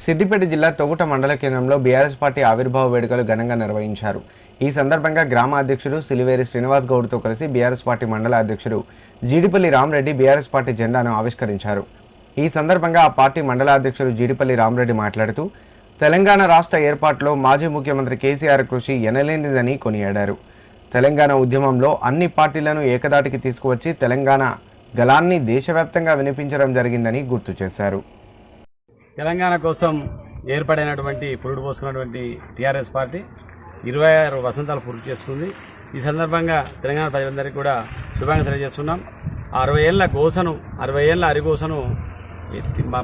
సిద్దిపేట జిల్లా తొగుట మండల కేంద్రంలో బీఆర్ఎస్ పార్టీ ఆవిర్భావ వేడుకలు ఘనంగా నిర్వహించారు. ఈ సందర్భంగా గ్రామ అధ్యక్షుడు సిలివేరి శ్రీనివాస్ గౌడ్తో కలిసి బీఆర్ఎస్ పార్టీ మండల అధ్యక్షుడు జీడిపల్లి రామరెడ్డి బీఆర్ఎస్ పార్టీ జెండాను ఆవిష్కరించారు. ఈ సందర్భంగా ఆ పార్టీ మండల అధ్యక్షుడు జీడిపల్లి రామరెడ్డి మాట్లాడుతూ తెలంగాణ రాష్ట్ర ఏర్పాటులో మాజీ ముఖ్యమంత్రి కేసీఆర్ కృషి ఎనలేనిదని కొనియాడారు. తెలంగాణ ఉద్యమంలో అన్ని పార్టీలను ఏకదాటికి తీసుకువచ్చి తెలంగాణ గళాన్ని దేశవ్యాప్తంగా వినిపించడం జరిగిందని గుర్తు చేశారు. తెలంగాణ కోసం ఏర్పడినటువంటి పురుడు పోసుకున్నటువంటి టీఆర్ఎస్ పార్టీ 26 వసంతాలు పూర్తి చేసుకుంది. ఈ సందర్భంగా తెలంగాణ ప్రజలందరికీ కూడా శుభాకాంక్షలు తెలియజేస్తున్నాం. 60 ఏళ్ల గోసను 60 ఏళ్ల అరిగోసను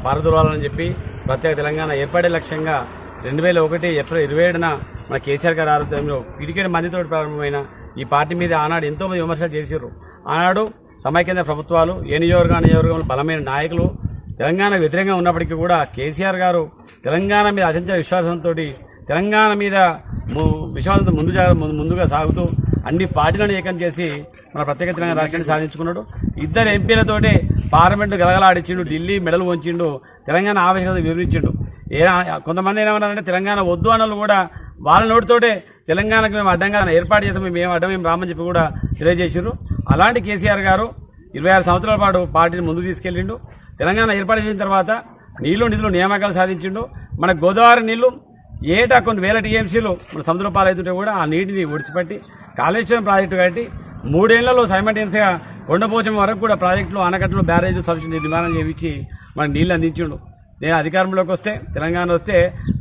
పారదోలాలని చెప్పి ప్రత్యేక తెలంగాణ ఏర్పడే లక్ష్యంగా 2001 ఏప్రిల్ 27న మన కేసీఆర్ గారి ఆధ్వర్యంలో పిడికేడు మందితో ప్రారంభమైన ఈ పార్టీ మీద ఆనాడు ఎంతోమంది విమర్శలు చేశారు. ఆనాడు సమైక్యాంధ్ర ప్రభుత్వాలు ఏ నియోజకవర్గంలో బలమైన నాయకులు తెలంగాణ వ్యతిరేకంగా ఉన్నప్పటికీ కూడా కేసీఆర్ గారు తెలంగాణ మీద అత్యంత విశ్వాసంతో తెలంగాణ మీద విశ్వాసంతో ముందుగా సాగుతూ అన్ని పార్టీలను ఏకం చేసి మన ప్రత్యేక తెలంగాణ రాష్ట్రాన్ని సాధించుకున్నాడు. 2 ఎంపీలతోటే పార్లమెంటు గలగలాడిచ్చిండు, ఢిల్లీ మెడలు వంచిండు, తెలంగాణ ఆవశ్యకత వివరించిండు. కొంతమంది ఏమన్నారంటే తెలంగాణ వద్దు అన్నలు కూడా వాళ్ళ నోటితోటే తెలంగాణకు మేము అడ్డంగా ఏర్పాటు చేస్తాం, మేము అడ్డం మేము రామని చెప్పి కూడా తెలియజేసారు. అలాంటి కేసీఆర్ గారు 26 సంవత్సరాల పాటు పార్టీని ముందుకు తీసుకెళ్లిండు. తెలంగాణ ఏర్పాటు చేసిన తర్వాత నిధులు నియామకాలు సాధించిండు. మన గోదావరి నీళ్లు ఏటా కొన్ని వేల టీఎంసీలు మన సముద్రం పాలవుతుంటే కూడా ఆ నీటిని ఒడిచిపెట్టి కాళేశ్వరం ప్రాజెక్టు కట్టి 3 ఏళ్లలో సైమల్టేనియస్గా కొండపోచమ్మ వరకు కూడా ప్రాజెక్టులు ఆనకట్టలు బ్యారేజ్ సబ్సిడీ నిర్మాణం చేయించి మనకు నీళ్లు అందించిండు. నేను అధికారంలోకి వస్తే తెలంగాణ వస్తే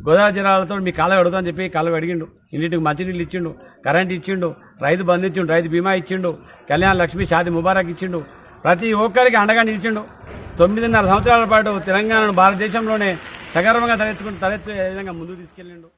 గోదావరి జిల్లాలతో మీ కాలువ అడుగుతామని చెప్పి కాలువ అడిగిండు. ఇంటికి మంచినీళ్ళు ఇచ్చిండు, కరెంట్ ఇచ్చిండు, రైతు బంధు ఇచ్చిండు, రైతు బీమా ఇచ్చిండు, కళ్యాణ లక్ష్మి షాది ముబారక్ ఇచ్చిండు, ప్రతి ఒక్కరికి అండగా నిలిచిండు. 9.5 సంవత్సరాల పాటు తెలంగాణను భారతదేశంలోనే సగర్వంగా తలెత్తే విధంగా ముందుకు తీసుకెళ్లిండు.